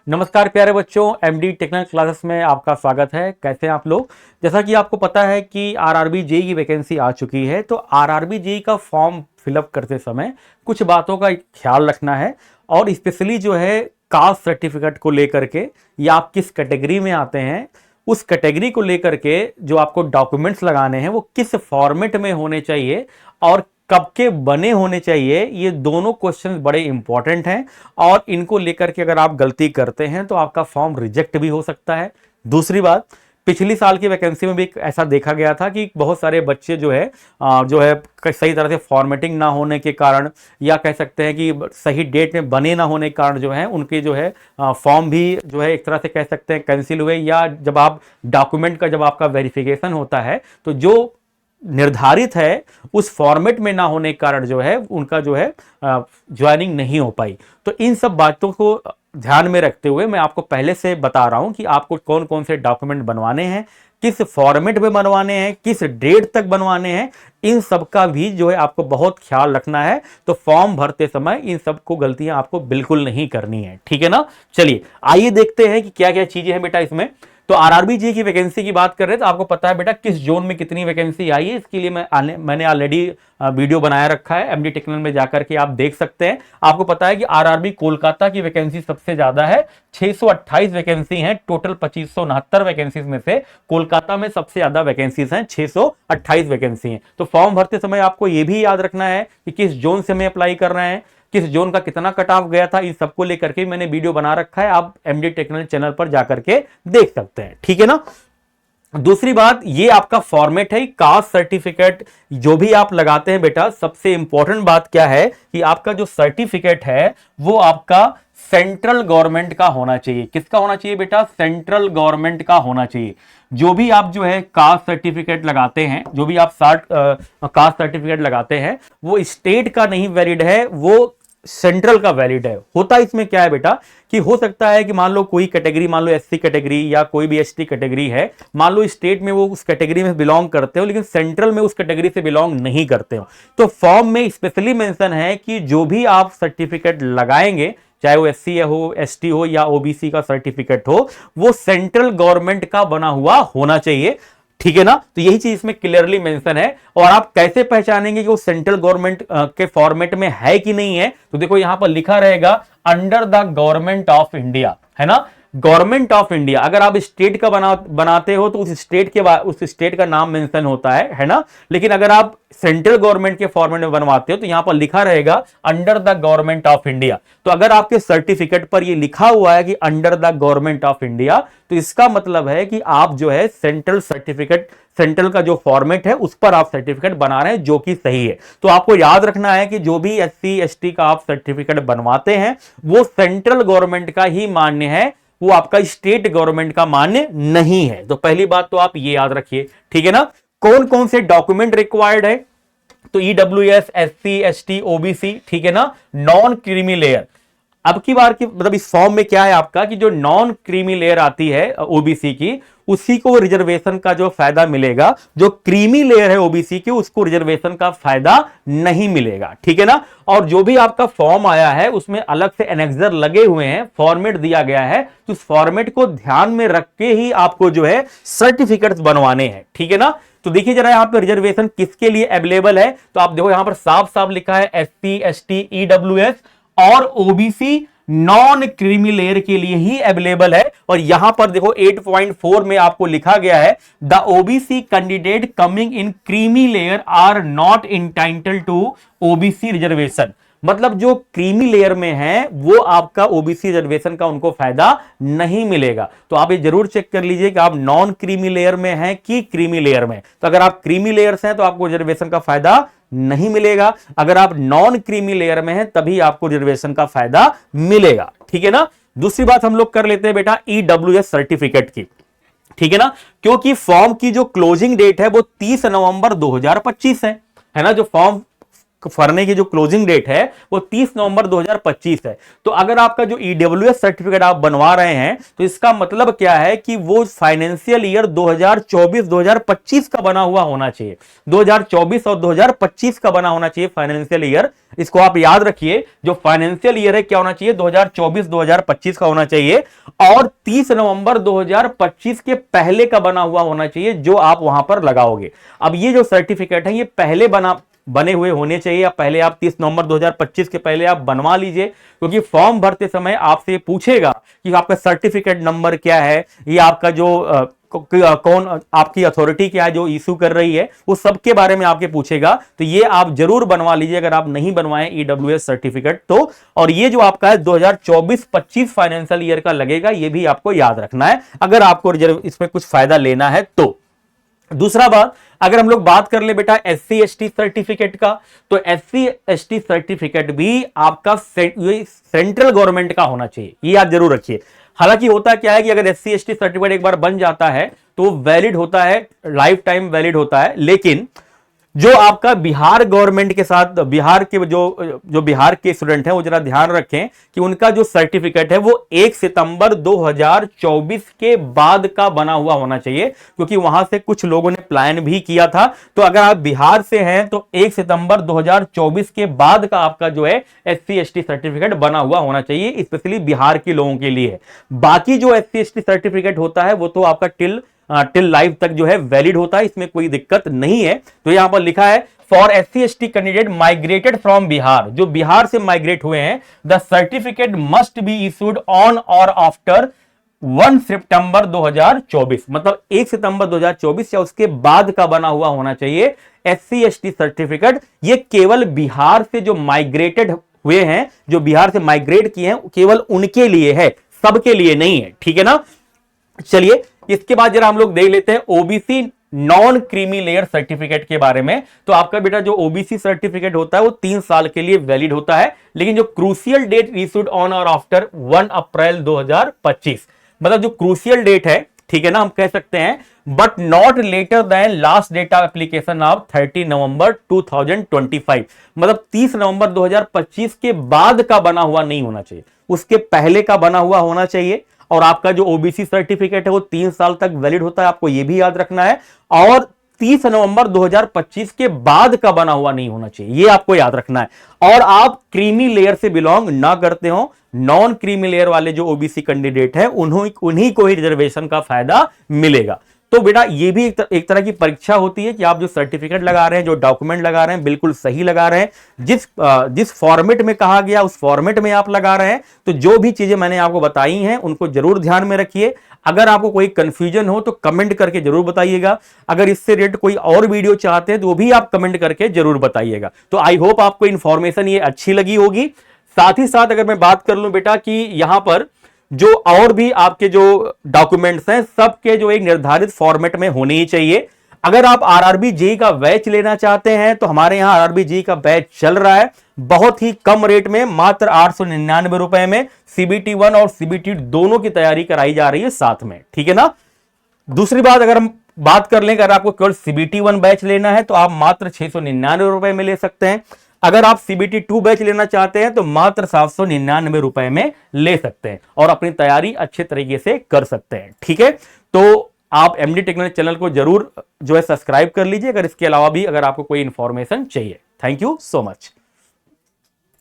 नमस्कार प्यारे बच्चों, एमडी टेक्निकल क्लासेस में आपका स्वागत है। कैसे हैं आप लोग। जैसा कि आपको पता है कि आरआरबी जेईई की वैकेंसी आ चुकी है, तो आरआरबी जेईई का फॉर्म फिलअप करते समय कुछ बातों का ख्याल रखना है और स्पेशली जो है कास्ट सर्टिफिकेट को लेकर के या आप किस कैटेगरी में आते हैं उस कैटेगरी को लेकर के जो आपको डॉक्यूमेंट्स लगाने हैं वो किस फॉर्मेट में होने चाहिए और कब के बने होने चाहिए। ये दोनों क्वेश्चन बड़े इंपॉर्टेंट हैं और इनको लेकर के अगर आप गलती करते हैं तो आपका फॉर्म रिजेक्ट भी हो सकता है। दूसरी बात, पिछली साल की वैकेंसी में भी ऐसा देखा गया था कि बहुत सारे बच्चे जो है सही तरह से फॉर्मेटिंग ना होने के कारण या कह सकते हैं कि सही डेट में बने ना होने के कारण जो है उनके जो है फॉर्म भी जो है एक तरह से कह सकते हैं कैंसिल हुए, या जब आप डॉक्यूमेंट का जब आपका वेरिफिकेशन होता है तो जो निर्धारित है उस फॉर्मेट में ना होने के कारण जो है उनका जो है ज्वाइनिंग नहीं हो पाई। तो इन सब बातों को ध्यान में रखते हुए मैं आपको पहले से बता रहा हूं कि आपको कौन कौन से डॉक्यूमेंट बनवाने हैं, किस फॉर्मेट में बनवाने हैं, किस डेट तक बनवाने हैं, इन सब का भी जो है आपको बहुत ख्याल रखना है। तो फॉर्म भरते समय इन सब को गलतियां आपको बिल्कुल नहीं करनी है, ठीक है ना। चलिए आइए देखते हैं कि क्या क्या चीजें हैं बेटा इसमें। तो आरआरबी जी की वैकेंसी की बात कर रहे हैं तो आपको पता है बेटा किस जोन में कितनी वैकेंसी आई है। इसके लिए मैंने ऑलरेडी वीडियो बनाया रखा है, एमडी टेक्निकल में जाकर के आप देख सकते हैं। आपको पता है कि आरआरबी कोलकाता की वैकेंसी सबसे ज्यादा है, 628 वैकेंसी हैं। टोटल 2569 वैकेंसीज में से कोलकाता में सबसे ज्यादा वैकेंसीज हैं, 628 वैकेंसी हैं। तो फॉर्म भरते समय आपको यह भी याद रखना है कि किस जोन से हमें अप्लाई कर रहे हैं, किस जोन का कितना कट ऑफ गया था, इन सबको लेकर के मैंने वीडियो बना रखा है, आप एमडी टेक्निकल चैनल पर जाकर के देख सकते हैं, ठीक है ना। दूसरी बात, ये आपका फॉर्मेट है कास्ट सर्टिफिकेट जो भी आप लगाते हैं बेटा, सबसे इंपॉर्टेंट बात क्या है कि आपका जो सर्टिफिकेट है वो आपका सेंट्रल गवर्नमेंट का होना चाहिए। किसका होना चाहिए बेटा? सेंट्रल गवर्नमेंट का होना चाहिए। जो भी आप जो है कास्ट सर्टिफिकेट लगाते हैं, जो भी आप कास्ट सर्टिफिकेट लगाते हैं वो स्टेट का नहीं वैलिड है, वो सेंट्रल का वैलिड है। होता इसमें क्या है बेटा कि हो सकता है कि मान लो कोई कैटेगरी, मान लो एससी कैटेगरी या कोई भी एसटी कैटेगरी है, मान लो स्टेट में वो उस कैटेगरी में बिलोंग करते हो लेकिन सेंट्रल में उस कैटेगरी से बिलोंग नहीं करते हो, तो फॉर्म में स्पेशली मेंशन है कि जो भी आप सर्टिफिकेट लगाएंगे, चाहे वो एससी हो, एसटी हो या ओबीसी का सर्टिफिकेट हो, वो सेंट्रल गवर्नमेंट का बना हुआ होना चाहिए, ठीक है ना। तो यही चीज इसमें क्लियरली मेंशन है। और आप कैसे पहचानेंगे कि वो सेंट्रल गवर्नमेंट के फॉर्मेट में है कि नहीं है? तो देखो यहां पर लिखा रहेगा under the government of India, है ना, गवर्नमेंट ऑफ इंडिया। अगर आप स्टेट का बनाते हो तो उस स्टेट का नाम मेंशन होता है ना। लेकिन अगर आप सेंट्रल गवर्नमेंट के फॉर्मेट में बनवाते हो तो यहां पर लिखा रहेगा under the government of India. तो अगर आपके सर्टिफिकेट पर यह लिखा हुआ है कि under the government of India, तो इसका मतलब है कि आप जो है सेंट्रल का जो फॉर्मेट है उस पर आप सर्टिफिकेट बना रहे हैं, जो कि सही है। तो आपको याद रखना है कि जो भी एससी एसटी का आप सर्टिफिकेट बनवाते हैं वो सेंट्रल गवर्नमेंट का ही मान्य है, वो आपका स्टेट गवर्नमेंट का मान्य नहीं है। तो पहली बात तो आप ये याद रखिए, ठीक है ना। कौन कौन से डॉक्यूमेंट रिक्वायर्ड है? तो ईडब्ल्यूएस, एससी एसटी ओबीसी, ठीक है ना, नॉन क्रीमी लेयर। अब की बार की मतलब इस फॉर्म में क्या है आपका कि जो नॉन क्रीमी लेयर आती है ओबीसी की, उसी को रिजर्वेशन का जो फायदा मिलेगा। जो क्रीमी लेयर है ओबीसी की उसको रिजर्वेशन का फायदा नहीं मिलेगा, ठीक है ना। और जो भी आपका फॉर्म आया है उसमें अलग से एनेक्सर लगे हुए हैं, फॉर्मेट दिया गया है, तो उस फॉर्मेट को ध्यान में रख के ही आपको जो है सर्टिफिकेट्स बनवाने हैं, ठीक है ना। तो देखिए जरा यहां पर रिजर्वेशन किसके लिए अवेलेबल है, तो आप देखो यहां पर साफ साफ लिखा है एससी एसटी ईडब्ल्यूएस और ओबीसी नॉन क्रीमी लेयर के लिए ही अवेलेबल है। और यहां पर देखो 8.4 में आपको लिखा गया है the OBC candidate coming in creamy layer are not entitled to OBC reservation. मतलब जो क्रीमी लेयर में है वो आपका ओबीसी रिजर्वेशन का उनको फायदा नहीं मिलेगा। तो आप ये जरूर चेक कर लीजिए कि आप नॉन क्रीमी लेयर में हैं कि क्रीमी लेयर में। तो अगर आप क्रीमी लेयर से हैं तो आपको रिजर्वेशन का फायदा नहीं मिलेगा, अगर आप नॉन क्रीमी लेयर में हैं तभी आपको रिजर्वेशन का फायदा मिलेगा, ठीक है ना। दूसरी बात हम लोग कर लेते हैं बेटा ईडब्ल्यूएस सर्टिफिकेट की, ठीक है ना, क्योंकि फॉर्म की जो क्लोजिंग डेट है वो 30 नवंबर 2025 है ना। जो फॉर्म भरने की जो क्लोजिंग डेट है वो 30 नवंबर 2025 है। तो अगर आपका जो ईडब्ल्यूएस सर्टिफिकेट आप बनवा रहे हैं तो इसका मतलब क्या है कि वो फाइनेंशियल ईयर 2024-2025 का बना हुआ होना चाहिए। 2024 और 2025 का बना होना चाहिए फाइनेंशियल ईयर। इसको आप याद रखिए, जो फाइनेंशियल ईयर है क्या होना चाहिए, 2024-2025 का होना चाहिए और 30 नवंबर 2025 के पहले का बना हुआ होना चाहिए जो आप वहां पर लगाओगे। अब ये जो सर्टिफिकेट है ये पहले बने हुए होने चाहिए, या पहले आप 30 नवंबर 2025 के पहले आप बनवा लीजिए, क्योंकि फॉर्म भरते समय आपसे पूछेगा कि आपका सर्टिफिकेट नंबर क्या है, ये आपका जो कौन आपकी अथॉरिटी क्या है जो इशू कर रही है, वो सबके बारे में आपके पूछेगा। तो ये आप जरूर बनवा लीजिए अगर आप नहीं बनवाएं ईडब्ल्यूएस सर्टिफिकेट तो। और ये जो आपका है 2024-25 फाइनेंशियल ईयर का लगेगा, ये भी आपको याद रखना है अगर आपको इसमें कुछ फायदा लेना है तो। दूसरा बात, अगर हम लोग बात कर ले बेटा एससी एसटी सर्टिफिकेट का, तो एससी एसटी सर्टिफिकेट भी आपका सेंट्रल गवर्नमेंट का होना चाहिए, ये याद जरूर रखिए। हालांकि होता क्या है कि अगर एससी एसटी सर्टिफिकेट एक बार बन जाता है तो वैलिड होता है, लाइफ टाइम वैलिड होता है, लेकिन जो आपका बिहार गवर्नमेंट के साथ बिहार के जो बिहार के स्टूडेंट हैं वो जरा ध्यान रखें कि उनका जो सर्टिफिकेट है वो 1 सितंबर 2024 के बाद का बना हुआ होना चाहिए, क्योंकि वहां से कुछ लोगों ने प्लान भी किया था। तो अगर आप बिहार से हैं तो 1 सितंबर 2024 के बाद का आपका जो है एससी एसटी सर्टिफिकेट बना हुआ होना चाहिए, स्पेशली बिहार के लोगों के लिए। बाकी जो एससी एसटी सर्टिफिकेट होता है वो तो आपका टिल लाइफ तक जो है वैलिड होता है, इसमें कोई दिक्कत नहीं है। तो यहां पर लिखा है for SC ST candidate migrated from Bihar, जो बिहार से माइग्रेट हुए हैं, the certificate must be issued on और आफ्टर 1 सितंबर 2024, मतलब 1 सितंबर 2024 या उसके बाद का बना हुआ होना चाहिए एससी एसटी सर्टिफिकेट। ये केवल बिहार से जो माइग्रेटेड हुए हैं, जो बिहार से माइग्रेट किए हैं, केवल उनके लिए है, सबके लिए नहीं है, ठीक है ना। चलिए इसके बाद जरा हम लोग देख लेते हैं OBC non creamy layer certificate के बारे में। तो आपका बेटा जो ओबीसी सर्टिफिकेट होता है वो 3 साल के लिए वैलिड होता है, लेकिन जो क्रूशियल डेट इशूड ऑन और आफ्टर 1 अप्रैल 2025, मतलब जो क्रूशियल डेट है, ठीक है ना, हम कह सकते हैं but not later than last date application of 30 November 2025, मतलब 30 नवंबर 2025 के बाद का बना हुआ नहीं होना चाहिए, उसके पहले का बना हुआ होना चाहिए। और आपका जो ओबीसी सर्टिफिकेट है वो 3 साल तक वैलिड होता है, आपको ये भी याद रखना है। और 30 नवंबर 2025 के बाद का बना हुआ नहीं होना चाहिए, ये आपको याद रखना है। और आप क्रीमी लेयर से बिलोंग ना करते हो, नॉन क्रीमी लेयर वाले जो ओबीसी कैंडिडेट है उन्हीं को ही रिजर्वेशन का फायदा मिलेगा। तो बेटा ये भी एक तरह की परीक्षा होती है कि आप जो सर्टिफिकेट लगा रहे हैं, जो डॉक्यूमेंट लगा रहे हैं, बिल्कुल सही लगा रहे हैं, जिस फॉर्मेट में कहा गया उस फॉर्मेट में आप लगा रहे हैं। तो जो भी चीजें मैंने आपको बताई हैं उनको जरूर ध्यान में रखिए। अगर आपको कोई कंफ्यूजन हो तो कमेंट करके जरूर बताइएगा। अगर इससे रिलेटेड कोई और वीडियो चाहते हैं तो वो भी आप कमेंट करके जरूर बताइएगा। तो आई होप आपको इंफॉर्मेशन ये अच्छी लगी होगी। साथ ही साथ अगर मैं बात कर लूं बेटा कि यहां पर जो और भी आपके जो डॉक्यूमेंट्स हैं सबके जो एक निर्धारित फॉर्मेट में होने ही चाहिए। अगर आप आरआरबी जेईई का बैच लेना चाहते हैं तो हमारे यहां आरआरबी जेईई का बैच चल रहा है बहुत ही कम रेट में, मात्र 899 रुपए में सीबीटी 1 और सीबीटी दोनों की तैयारी कराई जा रही है साथ में, ठीक है ना। दूसरी बात, अगर हम बात कर लें, अगर आपको केवल सीबीटी 1 बैच लेना है तो आप मात्र 699 रुपए में ले सकते हैं। अगर आप सीबीटी 2 बैच लेना चाहते हैं तो मात्र 799 रुपए में ले सकते हैं और अपनी तैयारी अच्छे तरीके से कर सकते हैं, ठीक है। तो आप एमडी टेक्नोलॉजी चैनल को जरूर जो है सब्सक्राइब कर लीजिए, अगर इसके अलावा भी अगर आपको कोई इंफॉर्मेशन चाहिए। Thank you so much.